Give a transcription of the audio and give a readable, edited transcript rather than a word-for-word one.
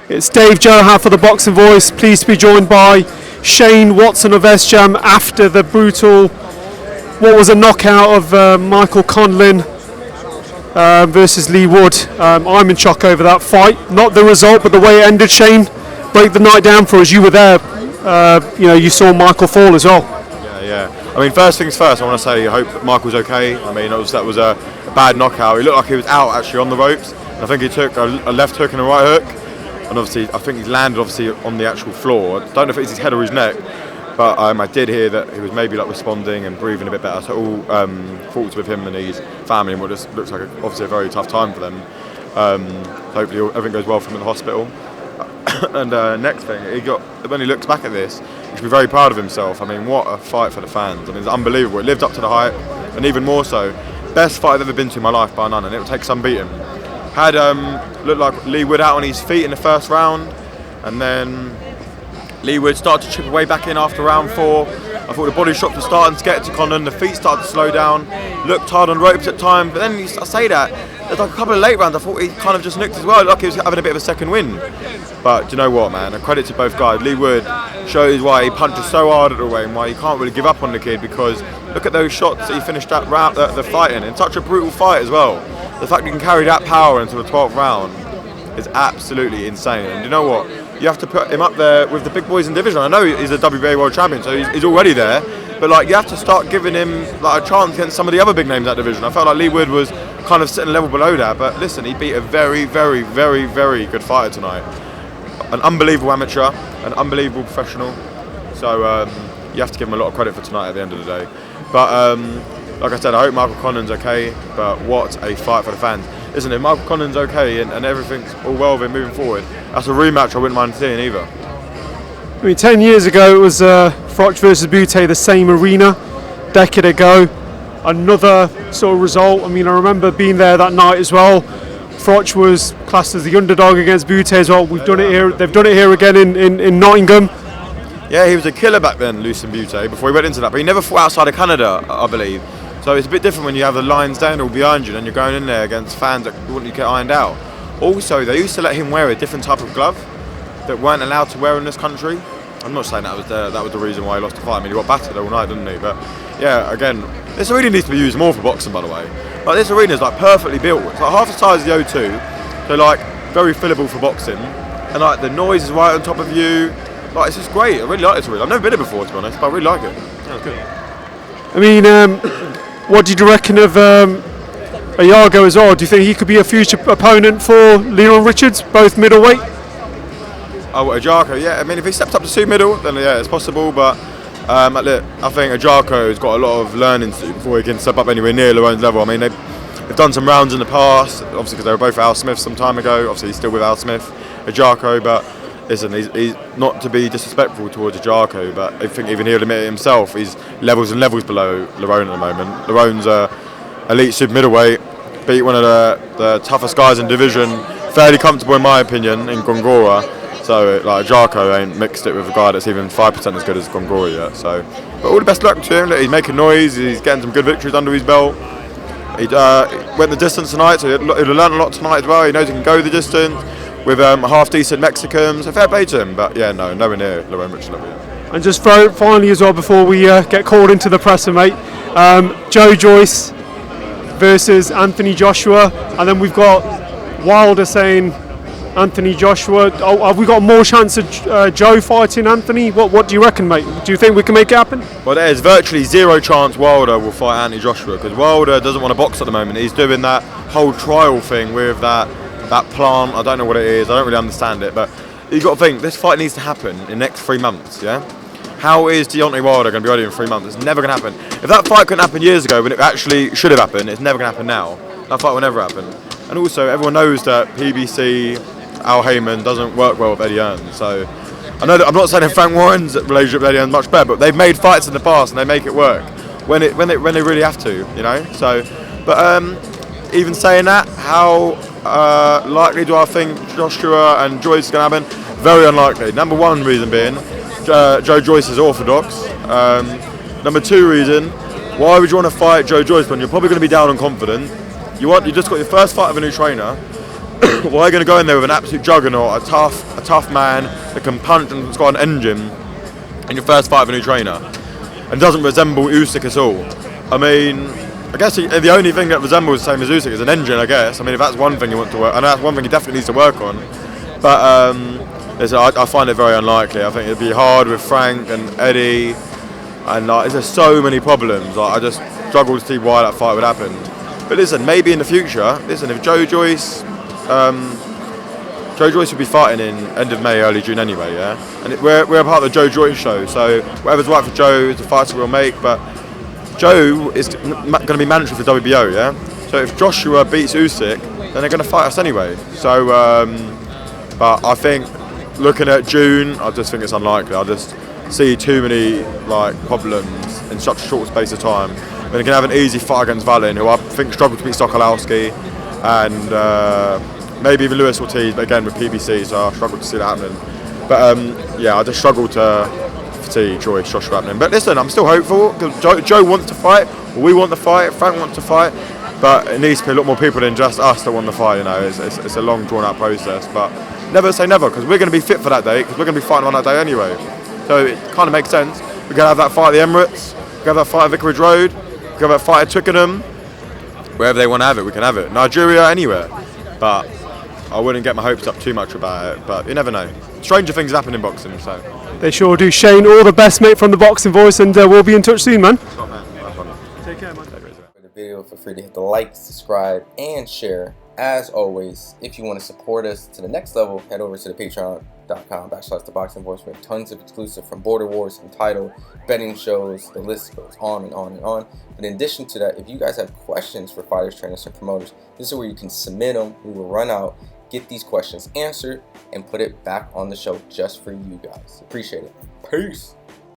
It's Dave Johan for the Boxing Voice. Pleased to be joined by Shane Watson of S-Jam after the brutal, what was a knockout of Michael Conlan versus Lee Wood. I'm in shock over that fight. Not the result, but the way it ended. Shane, break the night down for us. You were there. You saw Michael fall as well. Yeah. I mean, first things first, I want to say I hope Michael's okay. I mean, that was a bad knockout. He looked like he was out actually on the ropes. And I think he took a left hook and a right hook. And obviously, I think he's landed on the actual floor. I don't know if it's his head or his neck, but I did hear that he was maybe responding and breathing a bit better. So all thoughts with him and his family, and what just looks like obviously a very tough time for them. Hopefully everything goes well for him in the hospital. And next thing, when he looks back at this, he should be very proud of himself. I mean, what a fight for the fans. I mean, it's unbelievable. It lived up to the hype, and even more so. Best fight I've ever been to in my life, by none, and it will take some beating. Had looked like Lee Wood out on his feet in the first round, and then Lee Wood started to chip away back in after round 4. I thought the body shots were starting to get to Conlan, the feet started to slow down, looked hard on ropes at times, but then I say that, there's like a couple of late rounds I thought he kind of just nicked as well, like he was having a bit of a second wind. But do you know what, man, a credit to both guys. Lee Wood shows why he punches so hard at the way and why you can't really give up on the kid, because look at those shots that he finished that round, the fight in such a brutal fight as well. The fact you can carry that power into the 12th round is absolutely insane. And you know what? You have to put him up there with the big boys in division. I know he's a WBA world champion, so he's already there. But you have to start giving him a chance against some of the other big names in that division. I felt like Lee Wood was kind of sitting a level below that. But listen, he beat a very, very, very, very good fighter tonight. An unbelievable amateur, an unbelievable professional. So you have to give him a lot of credit for tonight at the end of the day. But like I said, I hope Michael Conlan's okay, but what a fight for the fans. Listen, if Michael Conlan's okay and everything's all well with him moving forward, that's a rematch I wouldn't mind seeing either. I mean, 10 years ago it was Froch versus Butte, the same arena, decade ago. Another sort of result. I mean, I remember being there that night as well. Froch was classed as the underdog against Butte as well. We've done it here. They've done it here again in Nottingham. Yeah, he was a killer back then, Lucien Butte, before he went into that. But he never fought outside of Canada, I believe. So it's a bit different when you have the lines down all behind you and you're going in there against fans that want you to get ironed out. Also, they used to let him wear a different type of glove that weren't allowed to wear in this country. I'm not saying that was the reason why he lost the fight. I mean, he got battered all night, didn't he? But yeah, again, this arena needs to be used more for boxing, by the way. This arena is perfectly built. It's half the size of the O2. So very fillable for boxing, and the noise is right on top of you. It's just great. I really like this arena. I've never been here before, to be honest, but I really like it. Yeah, it's good. I mean, what did you reckon of Iago as well? Do you think he could be a future opponent for Leon Richards, both middleweight? Oh, Iago, yeah. I mean, if he steps up to 2 middle, then yeah, it's possible. But I think Iago's got a lot of learning to do before he can step up anywhere near Leron's level. I mean, they've done some rounds in the past, obviously because they were both Al Smith some time ago. Obviously, he's still with Al Smith, Iago, but listen, he's not to be disrespectful towards Iago, but I think even he'll admit it himself, he's levels and levels below Lerone at the moment. Lerone's elite super middleweight, beat one of the toughest guys in division, fairly comfortable in my opinion, in Gongora. So Iago ain't mixed it with a guy that's even 5% as good as Gongora yet. So, but all the best luck to him. He's making noise, he's getting some good victories under his belt. He went the distance tonight, so he'll learn a lot tonight as well. He knows he can go the distance with half-decent Mexicans. So fair play to him, but yeah, nowhere near Lerone Richards level yet. And just finally as well, before we get called into the presser, mate, Joe Joyce versus Anthony Joshua, and then we've got Wilder saying Anthony Joshua. Have we got more chance of Joe fighting Anthony? What do you reckon, mate? Do you think we can make it happen? Well, there's virtually zero chance Wilder will fight Anthony Joshua, because Wilder doesn't want to box at the moment. He's doing that whole trial thing with that plant. I don't know what it is. I don't really understand it, but you've got to think this fight needs to happen in the next 3 months. Yeah. How is Deontay Wilder going to be ready in 3 months? It's never going to happen. If that fight couldn't happen years ago, when it actually should have happened, it's never going to happen now. That fight will never happen. And also, everyone knows that PBC, Al Heyman doesn't work well with Eddie Hearn. So I know that I'm not saying that Frank Warren's relationship with Eddie Hearn's much better, but they've made fights in the past and they make it work when they really have to, you know. So, but even saying that, how likely do I think Joshua and Joyce is going to happen? Very unlikely. Number one reason being, Joe Joyce is orthodox. Number two reason, why would you want to fight Joe Joyce when you're probably going to be down and confident? You just got your first fight of a new trainer. Why are you going to go in there with an absolute juggernaut, a tough man that can punch and has got an engine in your first fight with a new trainer, and doesn't resemble Usyk at all? I mean, I guess the only thing that resembles the same as Usyk is an engine, I guess. I mean, if that's one thing you want to work, and that's one thing he definitely needs to work on. But I find it very unlikely. I think it'd be hard with Frank and Eddie, and there's so many problems. I just struggle to see why that fight would happen. But listen, maybe in the future, if Joe Joyce would be fighting in end of May, early June anyway, yeah? And we're a part of the Joe Joyce show, so whatever's right for Joe is the fights we'll make, but Joe is going to be mandatory for WBO, yeah? So if Joshua beats Usyk, then they're going to fight us anyway. So, but I think, looking at June, I just think it's unlikely. I just see too many problems in such a short space of time. Then you can have an easy fight against Valin, who I think struggled to beat Sokolowski, and maybe even Luis Ortiz, but again with PBC, so I struggle to see that happening. But yeah, I just struggle to see Joshua happening. But listen, I'm still hopeful, because Joe wants to fight, we want to fight, Frank wants to fight, but it needs to be a lot more people than just us that want to fight. It's a long drawn out process, but never say never, because we're going to be fit for that day, because we're going to be fighting on that day anyway. So it kind of makes sense. We're going to have that fight at the Emirates, we're going to have that fight at Vicarage Road, we're going to have that fight at Twickenham. Wherever they want to have it, we can have it. Nigeria, anywhere. But I wouldn't get my hopes up too much about it. But you never know. Stranger things happen in boxing, so. They sure do. Shane, all the best, mate, from the Boxing Voice, and we'll be in touch soon, man. Take care, man. For the video, feel free to hit the like, subscribe, and share. As always, if you want to support us to the next level, head over to the patreon.com/ThaBoxingVoice. We have tons of exclusive, from Border Wars, Entitled, betting shows, the list goes on and on and on. But in addition to that, if you guys have questions for fighters, trainers, and promoters, this is where you can submit them. We will run out, get these questions answered, and put it back on the show just for you guys. Appreciate it. Peace.